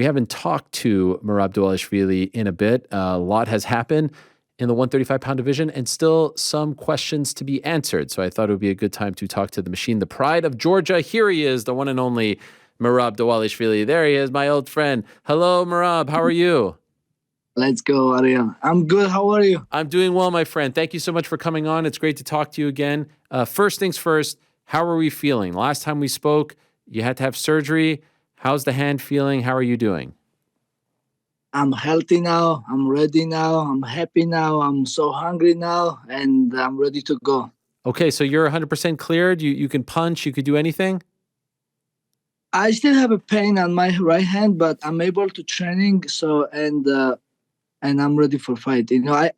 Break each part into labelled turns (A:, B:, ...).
A: we haven't talked to Merab Dvalishvili in a bit. A lot has happened in the 135-pound division and still some questions to be answered. So I thought it would be a good time to talk to the machine, the pride of Georgia. Here he is, the one and only Merab Dvalishvili. There he is, my old friend. Hello, Merab. How are you?
B: Let's go, Ariel. I'm good. How are you?
A: I'm doing well, my friend. Thank you so much for coming on. It's great to talk to you again. First things first, how are we feeling? Last time we spoke, you had to have surgery. How's the hand feeling? How are you doing?
B: I'm healthy now. I'm ready now. I'm happy now. I'm so hungry now, and I'm ready to go.
A: Okay, so you're 100% cleared? You can punch? You could do anything?
B: I still have a pain on my right hand, but I'm able to training. So and I'm ready for fight. You know,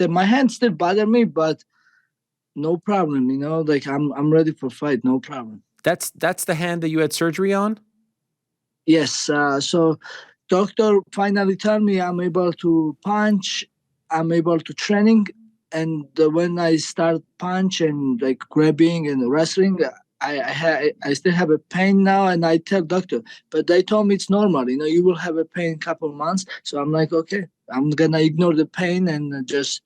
B: my hand still bother me, but no problem. You know, like I'm ready for fight. No problem.
A: That's the hand that you had surgery on?
B: Yes. So doctor finally told me I'm able to punch. I'm able to training. And when I start punch and like grabbing and wrestling, I still have a pain now, and I tell doctor, but they told me it's normal. You know, you will have a pain couple months. So I'm like, okay, I'm gonna ignore the pain and just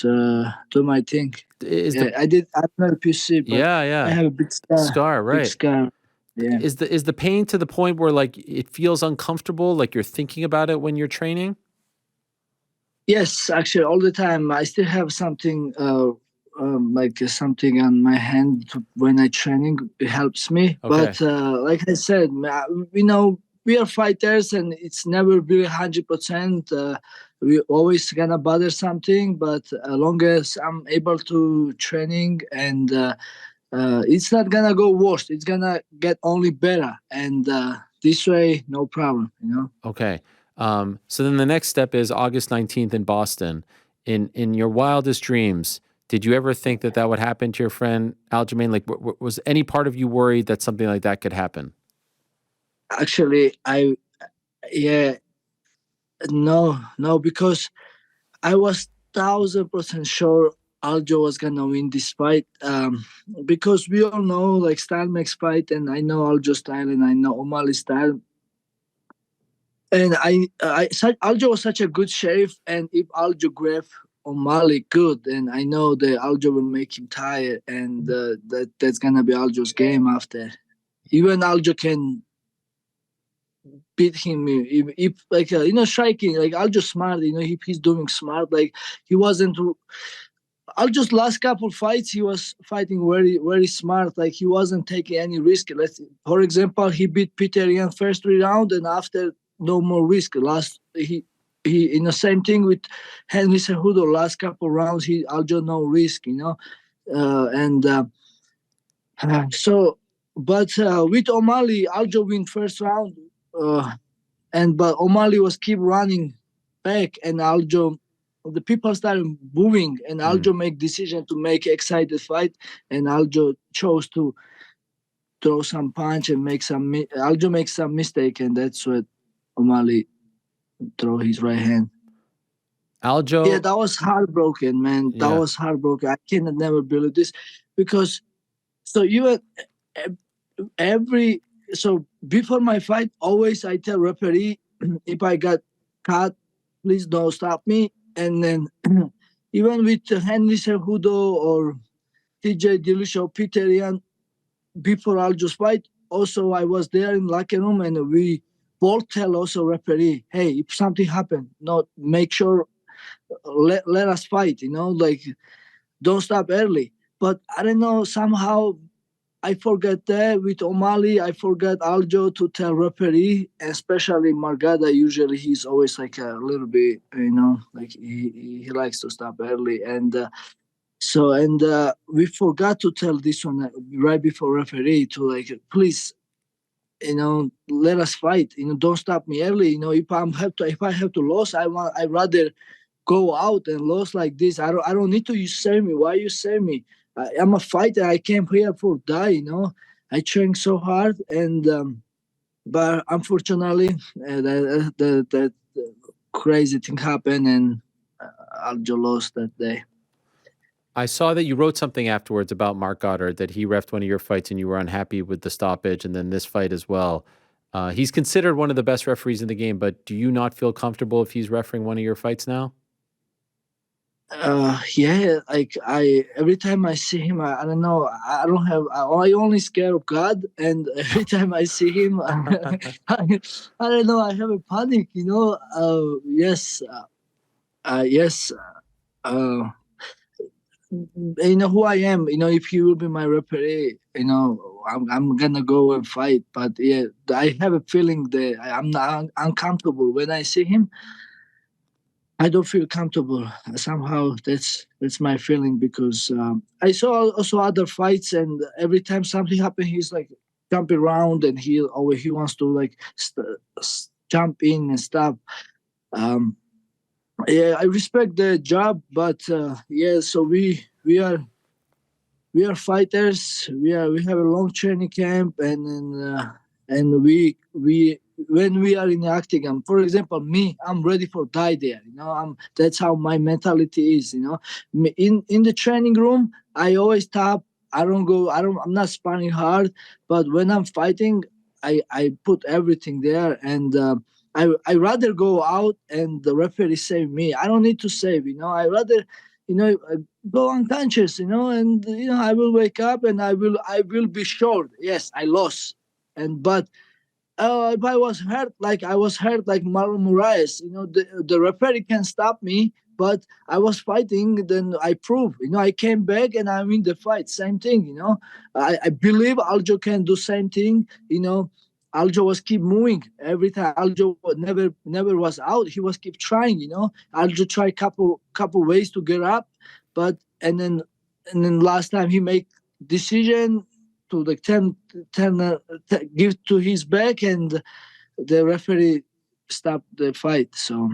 B: do my thing. I did. I don't know if you see, but I have a big scar.
A: Scar, right?
B: Big scar. Yeah.
A: Is the pain to the point where like it feels uncomfortable, like you're thinking about it when you're training?
B: Yes, actually, all the time. I still have something like something on my hand when I training. It helps me.
A: Okay.
B: But like I said, you know, we are fighters, and it's never really 100%. We always gonna bother something, but as long as I'm able to training and it's not gonna go worse. It's gonna get only better, and this way, no problem. You know.
A: Okay. So then the next step is August 19th in Boston. In your wildest dreams, did you ever think that would happen to your friend Aljamain? Like, was any part of you worried that something like that could happen?
B: Actually, no, because I was 1,000% sure Aljo was gonna win this fight. Because we all know like style makes fight, and I know Aljo style and I know O'Malley style. And Aljo was such a good sheriff, and if Aljo grab O'Malley good, and I know that Aljo will make him tired, and that's gonna be Aljo's game after. Even Aljo can beat him if like you know, striking like Aljo smart. You know, if he's doing smart, like he wasn't. Aljo's last couple fights, he was fighting very, very smart. Like he wasn't taking any risk. For example, he beat Peter Yan first 3 rounds, and after no more risk. Last he in the same thing with Henry Cejudo. Last couple rounds, Aljo no risk. You know, so. But with O'Malley, Aljo win first round, but O'Malley was keep running back, and Aljo. The people started booing, and Aljo make decision to make excited fight, and Aljo chose to throw some punch and Aljo makes some mistake, and that's what O'Malley throw his right hand.
A: Aljo,
B: yeah, that was heartbroken, man. That was heartbroken. I cannot never believe this, because so before my fight, always I tell referee if I got cut, please don't stop me. And then even with Henry Cejudo or TJ Dillashaw or Peter Yan, before Aljo's fight, also I was there in locker room, and we both tell also referee, hey, if something happened, make sure let us fight, you know, like don't stop early. But I don't know, somehow I forgot that with O'Malley. I forgot Aljo to tell referee, especially Marc Goddard. Usually he's always like a little bit, you know, like he likes to stop early. And we forgot to tell this one right before referee to like, please, you know, let us fight. You know, don't stop me early. You know, if I have to lose, I'd rather go out and lose like this. I don't need to. You save me. Why you save me? I'm a fighter. I came here for die. You know, I train so hard, and but unfortunately, that crazy thing happened, and Aljo lost that day.
A: I saw that you wrote something afterwards about Marc Goddard, that he reffed one of your fights and you were unhappy with the stoppage, and then this fight as well. He's considered one of the best referees in the game, but do you not feel comfortable if he's refereeing one of your fights now?
B: Yeah, like I every time I see him, I don't know, I don't have, I only scared of God, and every time I see him, I don't know, I have a panic, you know. Yes, uh, you know who I am. You know, if he will be my referee, you know, I'm gonna go and fight. But yeah, I have a feeling that I'm not uncomfortable when I see him. I don't feel comfortable somehow. That's my feeling because I saw also other fights, and every time something happens, he's like jumping around, and he wants to like jump in and stuff. Um, yeah, I respect the job, but yeah, so we are fighters. We have a long training camp, and we when we are in the octagon, for example, me, I'm ready for die there. You know, that's how my mentality is. You know, in the training room, I always top. I don't go. I'm not sparring hard, but when I'm fighting, I put everything there, and I rather go out and the referee save me. I don't need to save. You know, I rather, you know, go unconscious, you know, and you know I will wake up and I will be sure. Yes, I lost, and but if I was hurt, like I was hurt, like Marlon Moraes, you know, the referee can stop me, but I was fighting. Then I proved, you know, I came back and I win the fight. Same thing, you know. I believe Aljo can do same thing, you know. Aljo was keep moving every time. Aljo never was out. He was keep trying, you know. Aljo tried couple ways to get up, but and then last time he make decision to the 10 give to his back, and the referee stopped the fight. So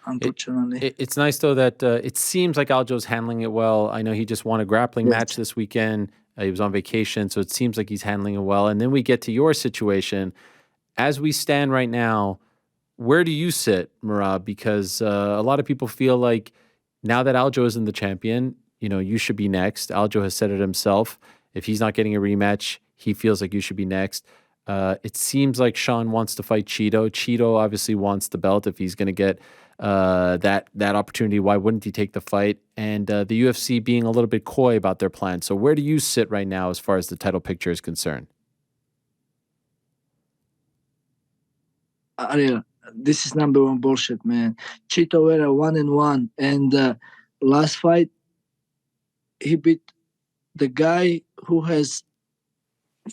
A: It,
B: unfortunately,
A: it's nice though that it seems like Aljo's handling it well. I know he just won a grappling
B: yes.
A: match this weekend. He was on vacation, so it seems like he's handling it well. And then we get to your situation. As we stand right now, where do you sit, Merab? Because a lot of people feel like now that Aljo isn't the champion, you know, you should be next. Aljo has said it himself. If he's not getting a rematch, he feels like you should be next. It seems like Sean wants to fight Chito. Chito obviously wants the belt if he's going to get that opportunity. Why wouldn't he take the fight? And the UFC being a little bit coy about their plan. So where do you sit right now as far as the title picture is concerned?
B: Ariel, this is number one bullshit, man. Chito Vera 1-1, and last fight he beat the guy who has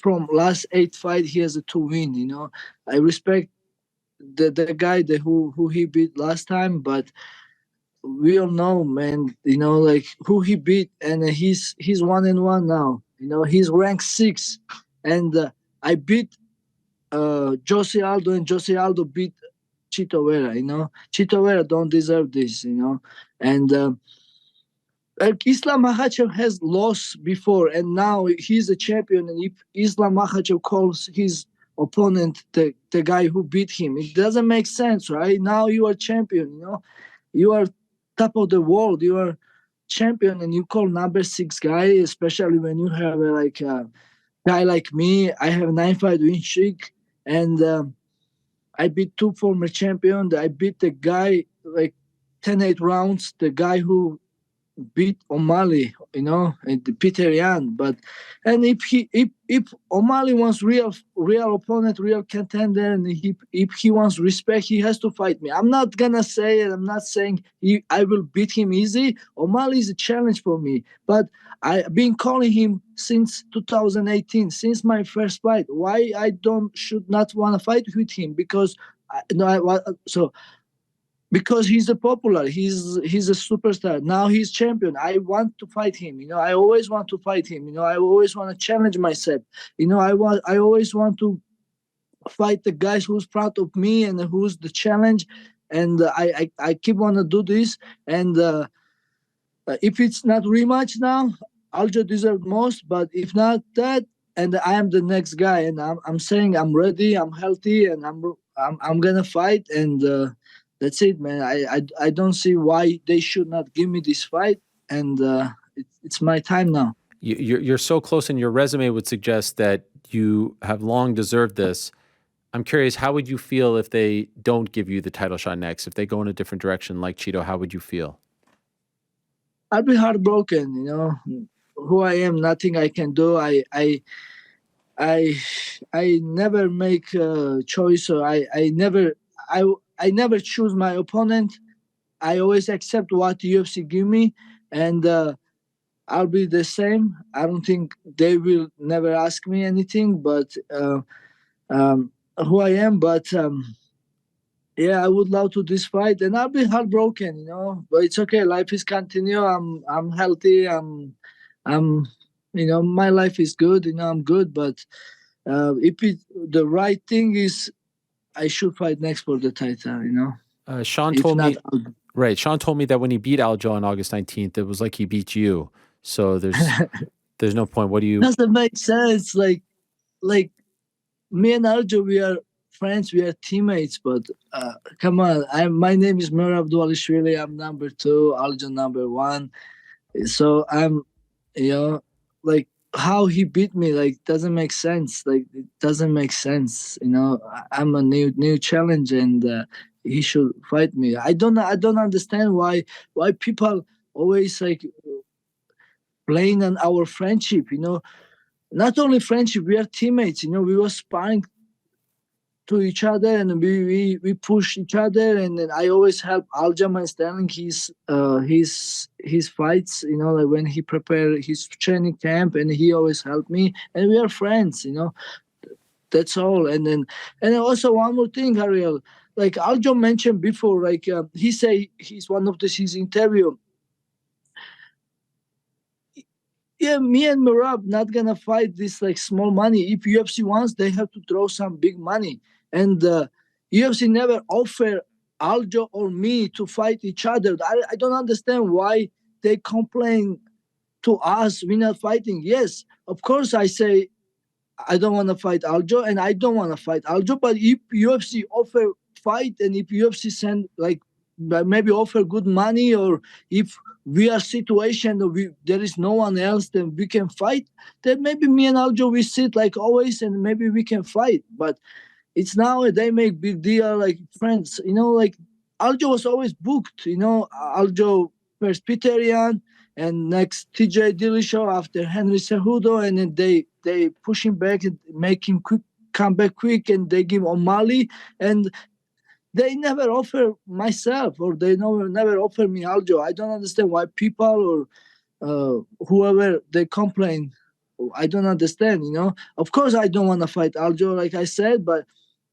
B: from last 8 fight he has a 2 win. You know, I respect the guy that who he beat last time, but we all know, man. You know, like who he beat, and he's 1-1 now. You know, he's ranked 6, and I beat Jose Aldo, and Jose Aldo beat Chito Vera. You know, Chito Vera don't deserve this. You know, and like Islam Makhachev has lost before, and now he's a champion. And if Islam Makhachev calls his opponent the guy who beat him, it doesn't make sense, right? Now you are champion. You know, you are top of the world. You are champion, and you call number 6 guy, especially when you have like a guy like me. I have 9 fight win streak, and I beat 2 former champions. I beat the guy like 10-8 rounds. The guy who beat O'Malley, you know, and Peter Yan. But and if O'Malley wants real opponent, real contender, and if he wants respect, he has to fight me. I'm not gonna say it. I'm not saying I will beat him easy. O'Malley is a challenge for me, but I've been calling him since 2018, since my first fight. Why I should not want to fight with him? Because because he's a popular, he's a superstar. Now he's champion. I want to fight him. You know, I always want to fight him. You know, I always want to challenge myself. You know, I always want to fight the guys who's proud of me and who's the challenge. And I keep want to do this. And if it's not rematch now, Aljo deserves most. But if not that, and I am the next guy, and I'm saying I'm ready, I'm healthy, and I'm gonna fight, and that's it, man. I don't see why they should not give me this fight, and it's my time now.
A: You're so close, and your resume would suggest that You have long deserved this. I'm curious, how would you feel if they don't give you the title shot next? If they go in a different direction like Chito, how would you feel?
B: I'd be heartbroken. Who I am, nothing I can do. I I never make a choice, or I I never choose my opponent. I always accept what UFC give me, and I'll be the same. I don't think they will never ask me anything, but who I am. But yeah, I would love to this fight, and I'll be heartbroken. But it's okay. Life is continue. I'm healthy. I'm my life is good. I'm good. But if the right thing is, I should fight next for the title.
A: Sean
B: If
A: told
B: not,
A: me, right? Sean told me that when he beat Aljo on August 19th, it was like he beat you. So there's no point. What do you?
B: doesn't make sense. Like me and Aljo, we are friends, we are teammates. But come on, my name is Merab Dvalishvili. I'm number 2, Aljo number 1. So I'm, you know, like how he beat me, like doesn't make sense. Like it doesn't make sense. I'm a new challenge, and he should fight me. I don't understand why people always like playing on our friendship. Not only friendship, we are teammates. We were sparring to each other, and we push each other, and then I always help Aljamain Sterling his fights, like when he prepare his training camp, and he always helped me, and we are friends. That's all. And then also one more thing, Ariel, like Aljo mentioned before, like he say he's one of his interview. Yeah, me and Merab not gonna fight this like small money. If UFC wants, they have to throw some big money. And UFC never offer Aljo or me to fight each other. I don't understand why they complain to us. We're not fighting. Yes, of course I say I don't want to fight Aljo, and I don't want to fight Aljo. But if UFC offer fight, and if UFC send like maybe offer good money, or if we are situation there is no one else, then we can fight. Then maybe me and Aljo we sit like always, and maybe we can fight. But it's now they make big deal like friends. Like Aljo was always booked. Aljo first Peterian, and next TJ Dillashaw, after Henry Cejudo, and then they push him back and make him quick come back quick, and they give O'Malley, and they never offer myself, or they never offer me Aljo. I don't understand why people or whoever they complain. I don't understand. Of course I don't want to fight Aljo, like I said, but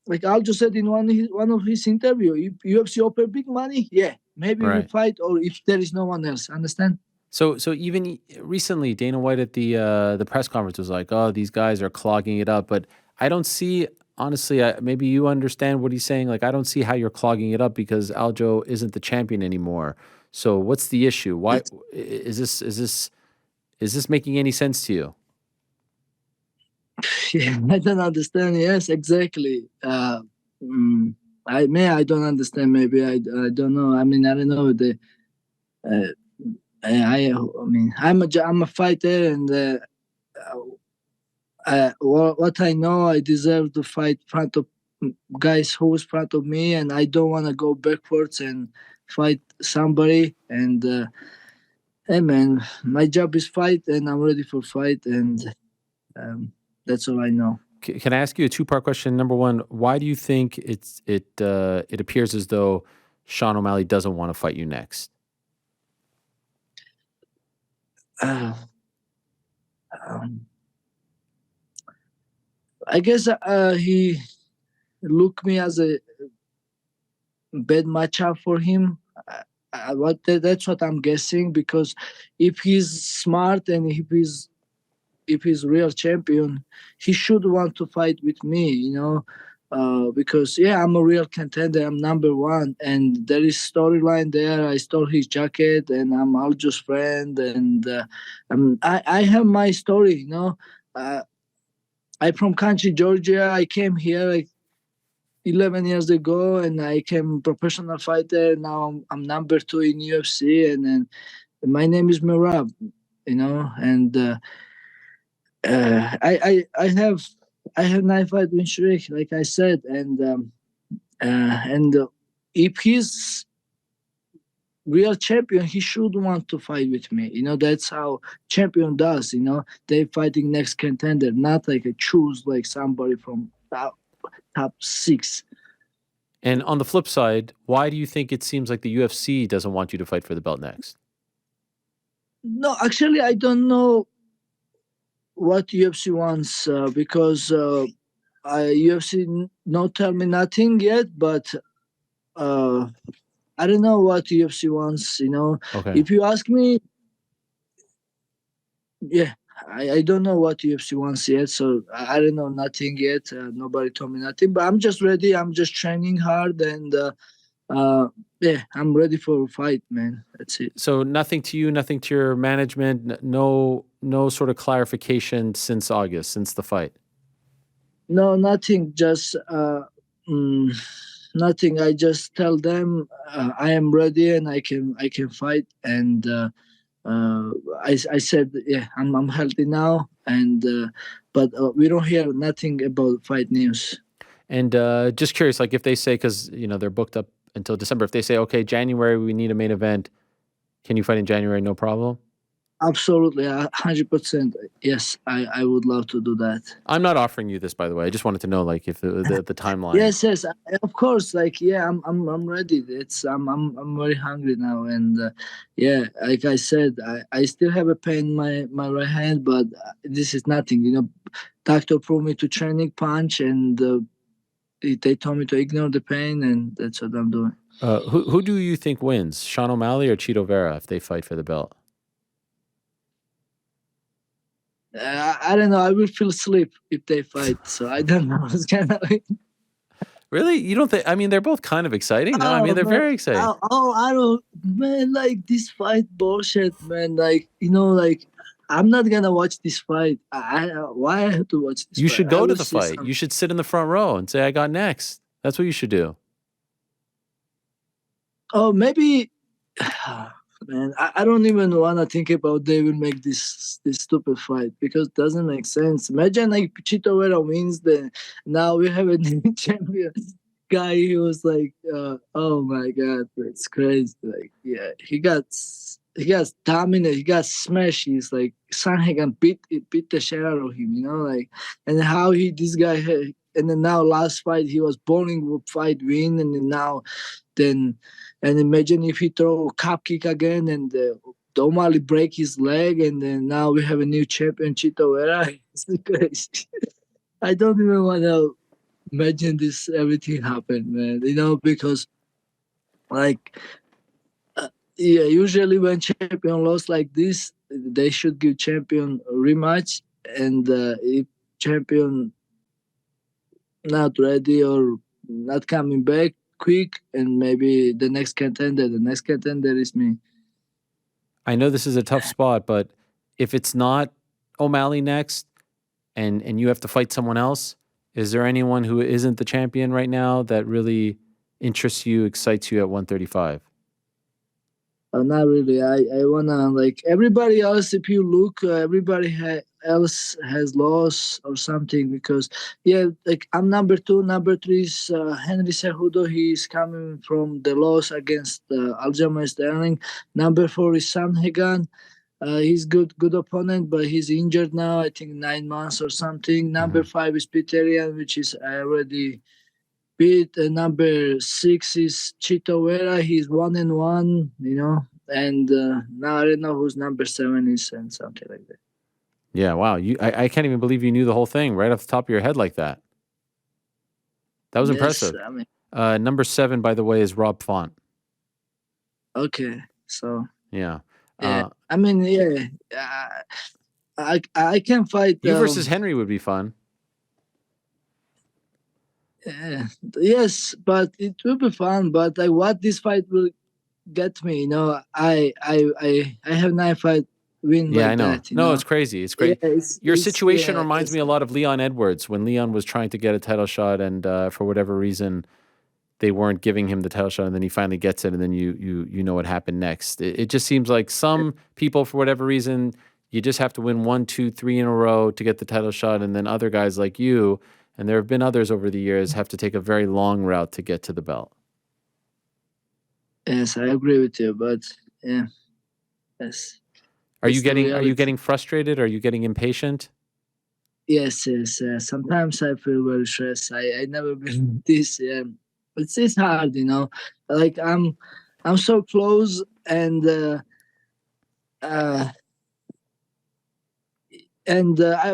B: like Aljo said in one of his interview, if UFC offer big money, yeah, maybe we
A: Right.
B: fight, or if there is no one else. Understand?
A: So even recently, Dana White at the press conference was like, "Oh, these guys are clogging it up," but I don't see. Honestly, maybe you understand what he's saying. Like, I don't see how you're clogging it up because Aljo isn't the champion anymore. So what's the issue? Why is this making any sense to you?
B: Yeah, I don't understand. Yes, exactly. I don't understand. Maybe I don't know. I mean, I don't know. Uh, I mean, I'm a fighter, and what I know, I deserve to fight in front of guys who's in front of me, and I don't want to go backwards and fight somebody. And hey, man, my job is fight, and I'm ready for fight, and that's all I know.
A: Can I ask you a two-part question? Number one, why do you think it appears as though Sean O'Malley doesn't want to fight you next?
B: Uh, um, I guess he looked me as a bad matchup for him. That's what I'm guessing, because if he's smart, and if he's real champion, he should want to fight with me. Because yeah, I'm a real contender. I'm number 1, and there is storyline there. I stole his jacket, and I'm Aljo's friend, and I have my story. I'm from country Georgia. I came here like 11 years ago, and I became professional fighter. Now I'm number 2 in UFC, and then my name is Merab. And I have I have 9 fight win streak, like I said, and if he's real champion, he should want to fight with me. That's how champion does. They fighting next contender, not like a choose like somebody from top 6.
A: And on the flip side, why do you think it seems like the UFC doesn't want you to fight for the belt next?
B: No, actually, I don't know what UFC wants because UFC no tell me nothing yet, but I don't know what UFC wants.
A: Okay.
B: If you ask me, yeah, I don't know what UFC wants yet, so I don't know nothing yet. Nobody told me nothing, but I'm just ready. I'm just training hard, and yeah, I'm ready for a fight, man. That's it.
A: So nothing to you, nothing to your management, no sort of clarification since August, since the fight.
B: No, nothing. Just nothing. I just tell them I am ready and I can fight. And I said, yeah, I'm healthy now. And but we don't hear nothing about fight news.
A: And just curious, like if they say, because they're booked up until December, if they say, okay, January we need a main event, can you fight in January? No problem.
B: Absolutely, 100%. Yes, I would love to do that.
A: I'm not offering you this, by the way. I just wanted to know, like, if the timeline.
B: Yes, of course. Like, yeah, I'm ready. I'm very hungry now, and yeah, like I said, I still have a pain in my right hand, but this is nothing. Doctor proved me to training punch, and they told me to ignore the pain, and that's what I'm doing.
A: Who do you think wins, Sean O'Malley or Chito Vera, if they fight for the belt?
B: I don't know. I will feel sleep if they fight, so I don't know what's gonna win.
A: Really? You don't think? I mean, they're both kind of exciting. No, I mean, they're very exciting.
B: I don't, man. Like this fight bullshit, man. Like like I'm not gonna watch this fight. Why I have to watch this?
A: You
B: fight?
A: should go to the fight. You should sit in the front row and say, "I got next." That's what you should do.
B: Oh, maybe. Man, I don't even want to think about they will make this stupid fight because it doesn't make sense. Imagine like Chito Vera wins, then now we have a new champion guy. He was like, oh my god, it's crazy. Like, yeah, he got dominated. He got smashed. He's like Sanhagan beat the shit out of him. Like, and how this guy had, and then now last fight he was bowling fight win, and then and imagine if he throw a cup kick again and O'Malley break his leg, and then now we have a new champion, Chito Vera. It's crazy. I don't even want to imagine this everything happen, man. Because like yeah, usually when champion lost like this, they should give champion a rematch, and if champion not ready or not coming back quick, and maybe the next contender is me.
A: I know this is a tough spot, but if it's not O'Malley next and you have to fight someone else, is there anyone who isn't the champion right now that really interests you, excites you at 135?
B: Not really. I wanna, like everybody else. If you look, everybody else has lost or something, because yeah, like I'm number 2. Number 3 is Henry Cejudo. He's coming from the loss against Aljamain Sterling. Number 4 is Sanhagan. He's good opponent, but he's injured now. I think 9 months or something. Number 5 is Peterian, which is already beat. Number 6 is Chito Vera. He's 1-1, and now I don't know who's number 7 is and something like that.
A: Yeah, wow. I can't even believe you knew the whole thing right off the top of your head like that. That was impressive.
B: I mean,
A: number 7, by the way, is Rob Font.
B: Okay, so
A: yeah.
B: I mean, yeah, I can fight.
A: You versus Henry would be fun.
B: Yes, but it will be fun. But like, what this fight will get me, I have 9 fight win.
A: Yeah,
B: like
A: I know.
B: That,
A: no, it's crazy. It's great.
B: Yeah,
A: Your situation reminds me a lot of Leon Edwards when Leon was trying to get a title shot, and for whatever reason, they weren't giving him the title shot, and then he finally gets it, and then you know what happened next. It just seems like some people, for whatever reason, you just have to win 1, 2, 3 in a row to get the title shot, and then other guys like you, and there have been others over the years, have to take a very long route to get to the belt.
B: Yes, I agree with you, but yeah, yes.
A: Are you getting frustrated? Are you getting impatient?
B: Yes. Sometimes I feel very stressed. I never been this. Yeah, it's hard, you know. Like I'm so close, and I've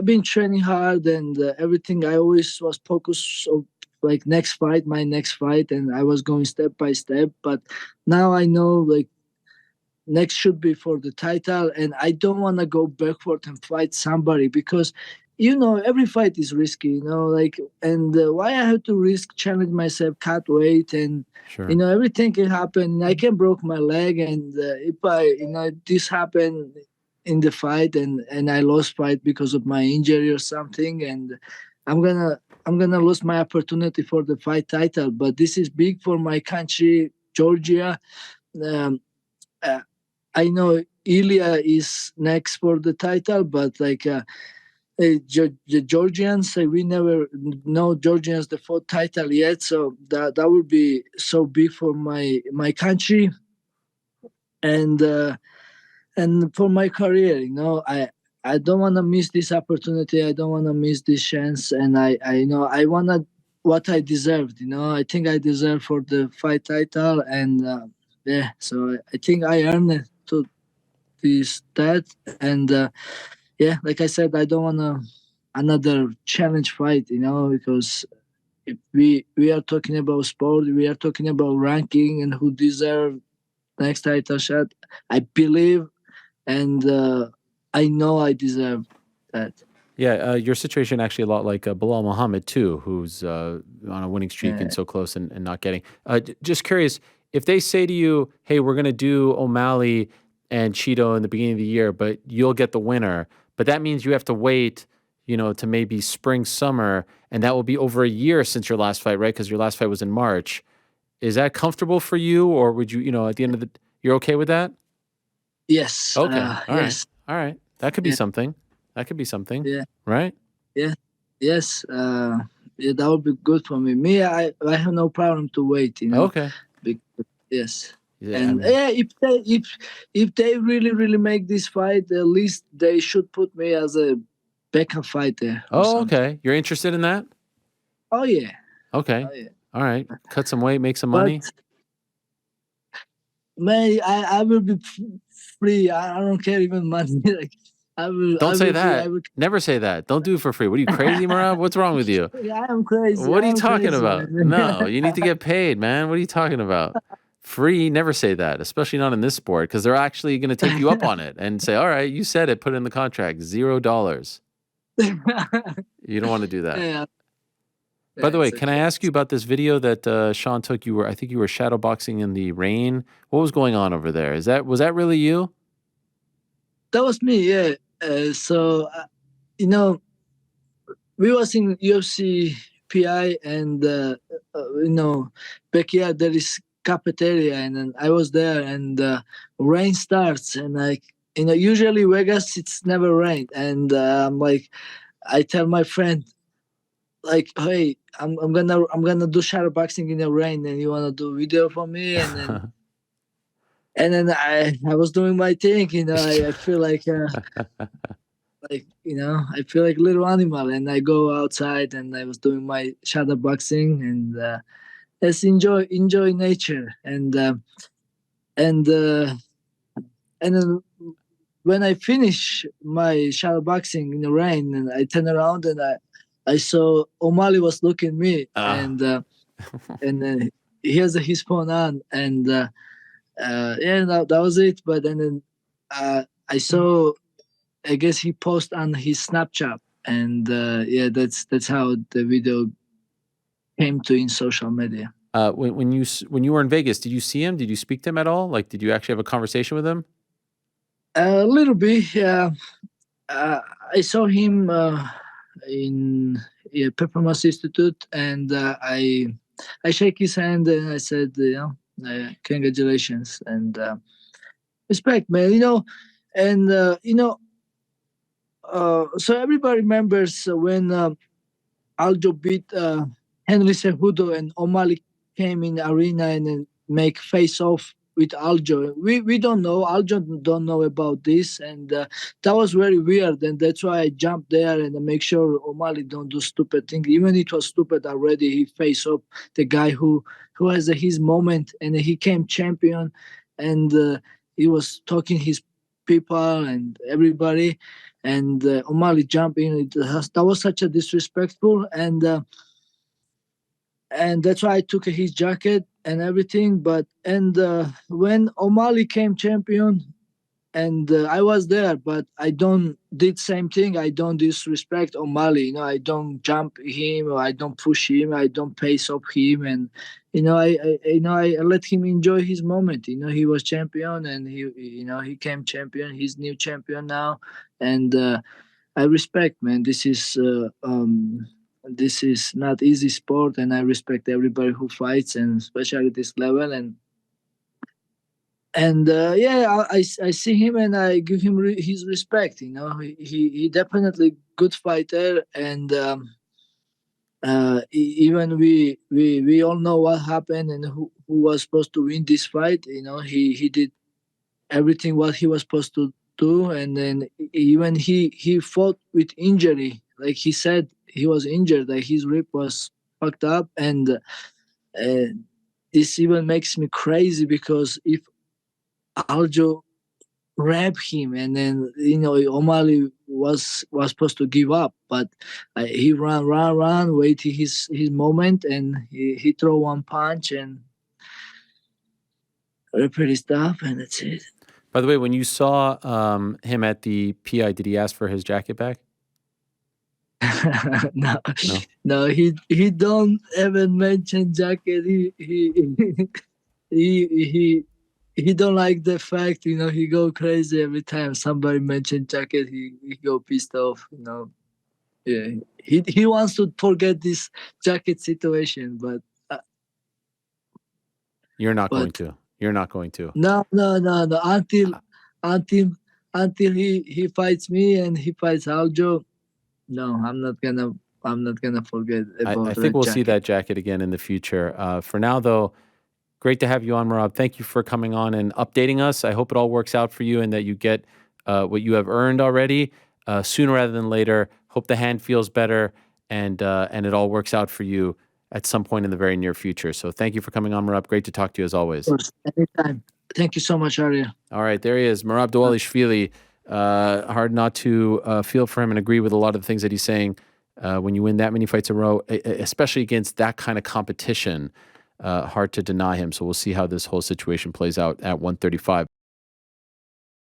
B: been training hard, and everything. I always was focused of like my next fight, and I was going step by step. But now I know like next should be for the title, and I don't want to go backward and fight somebody because every fight is risky, like, and why I have to risk challenge myself, cut weight, and
A: Sure.
B: everything can happen. I can broke my leg, and if I this happened in the fight, and I lost fight because of my injury or something, and I'm gonna lose my opportunity for the fight title. But this is big for my country, Georgia. um, uh, I know Ilya is next for the title, but like the Georgians, we never know Georgians the fourth title yet, so that would be so big for my country, and for my career. I don't want to miss this opportunity. I don't want to miss this chance, and I know I want what I deserved. I think I deserve for the fight title, and yeah, so I think I earned it to that, and yeah, like I said, I don't want another challenge fight, because if we are talking about sport, we are talking about ranking and who deserve next title shot. I believe, and I know I deserve that.
A: Yeah, your situation actually a lot like Bilal Muhammad too, who's on a winning streak and so close and not getting. Just curious, if they say to you, "Hey, we're going to do O'Malley and Chito in the beginning of the year, but you'll get the winner," but that means you have to wait, to maybe spring, summer, and that will be over a year since your last fight, right? Because your last fight was in March. Is that comfortable for you, or would you, at the end of you're okay with that?
B: Yes.
A: Okay. All
B: yes.
A: right. All right. That could be
B: Yeah.
A: something. That could be something.
B: Yeah.
A: Right?
B: Yeah. Yes. Yeah, that would be good for me. I have no problem to wait.
A: Okay.
B: Because, yes.
A: Yeah,
B: And yeah, if they really make this fight, at least they should put me as a backup fighter. Or something.
A: Okay. You're interested in that?
B: Oh yeah.
A: Okay.
B: Oh, yeah.
A: All right. Cut some weight, make some
B: But
A: money.
B: man, I will be free. I don't care even money. Like
A: Don't say that. Never say that. Don't do it for free. What are you, crazy, Merab? What's wrong with you?
B: Yeah, I am crazy.
A: What are you talking
B: crazy,
A: about?
B: Man.
A: No, you need to get paid, man. What are you talking about? Free, never say that, especially not in this sport, because they're actually going to take you up on it and say, all right, you said it, put it in the contract, $0. You don't want to do that.
B: Yeah.
A: By the way, can I ask you about this video that Sean took? I think you were shadowboxing in the rain. What was going on over there? Was that really you?
B: That was me, yeah. We was in UFC PI, and backyard there is cafeteria, and then I was there, and rain starts, and usually Vegas it's never rain, and I'm like, I tell my friend, like, hey, I'm gonna do shadowboxing in the rain, and you wanna do video for me, and then and then I was doing my thing, I feel like I feel like a little animal, and I go outside, and I was doing my shadowboxing, and let's enjoy nature, and then when I finish my shadowboxing in the rain, and I turn around, and I saw O'Malley was looking at me, and then he has his phone on, and yeah, that was it. But then I saw, I guess he posted on his Snapchat, and yeah, that's how the video came to in social media.
A: When you were in Vegas, did you see him? Did you speak to him at all? Like, did you actually have a conversation with him?
B: A little bit, yeah. I saw him in Performance Institute, and I shake his hand, and I said, congratulations and respect, man. And So everybody remembers when Aljo beat Henry Cejudo and O'Malley came in arena and then make face off with Aljo. We don't know. Aljo don't know about this, and that was very weird. And that's why I jumped there and make sure O'Malley don't do stupid things. Even it was stupid already. He face off the guy who has his moment, and he came champion, and he was talking his people and everybody, and O'Malley jumped in. That was such a disrespectful, and that's why I took his jacket and everything. But and when O'Malley came champion, and I was there, but I don't did same thing. I don't disrespect O'Malley. I don't jump him, or I don't push him, I don't pace up him, and I let him enjoy his moment. He was champion, and he came champion. He's new champion now, and I respect, man. This is not easy sport, and I respect everybody who fights, and especially this level. And yeah, I see him and I give him his respect. He definitely good fighter, and even we all know what happened and who was supposed to win this fight. He did everything what he was supposed to do, and then even he fought with injury. Like he said, he was injured, like his rib was fucked up, and this even makes me crazy because if Aljo grab him, and then O'Malley was supposed to give up, but he ran, waited his moment, and he throw one punch and repeat stuff, and that's it.
A: By the way, when you saw him at the PI, did he ask for his jacket back?
B: No,
A: No?
B: no, he don't even mention jacket. He he don't like the fact, he go crazy every time somebody mention jacket. He go pissed off. Yeah, he wants to forget this jacket situation, but
A: You're not going
B: but
A: to. You're not going to.
B: no, until until he fights me and he fights Aljo. No, I'm not gonna forget
A: I
B: about
A: think
B: that
A: we'll see
B: jacket.
A: that jacket again in the future. For now, though, great to have you on, Merab. Thank you for coming on and updating us. I hope it all works out for you and that you get what you have earned already sooner rather than later. Hope the hand feels better and it all works out for you at some point in the very near future. So thank you for coming on, Merab. Great to talk to you as always.
B: Of course, anytime. Thank you so much, Ariel.
A: All right, there he is, Merab Dvalishvili. Hard not to feel for him and agree with a lot of the things that he's saying. When you win that many fights in a row, especially against that kind of competition, hard to deny him. So we'll see how this whole situation plays out at 135.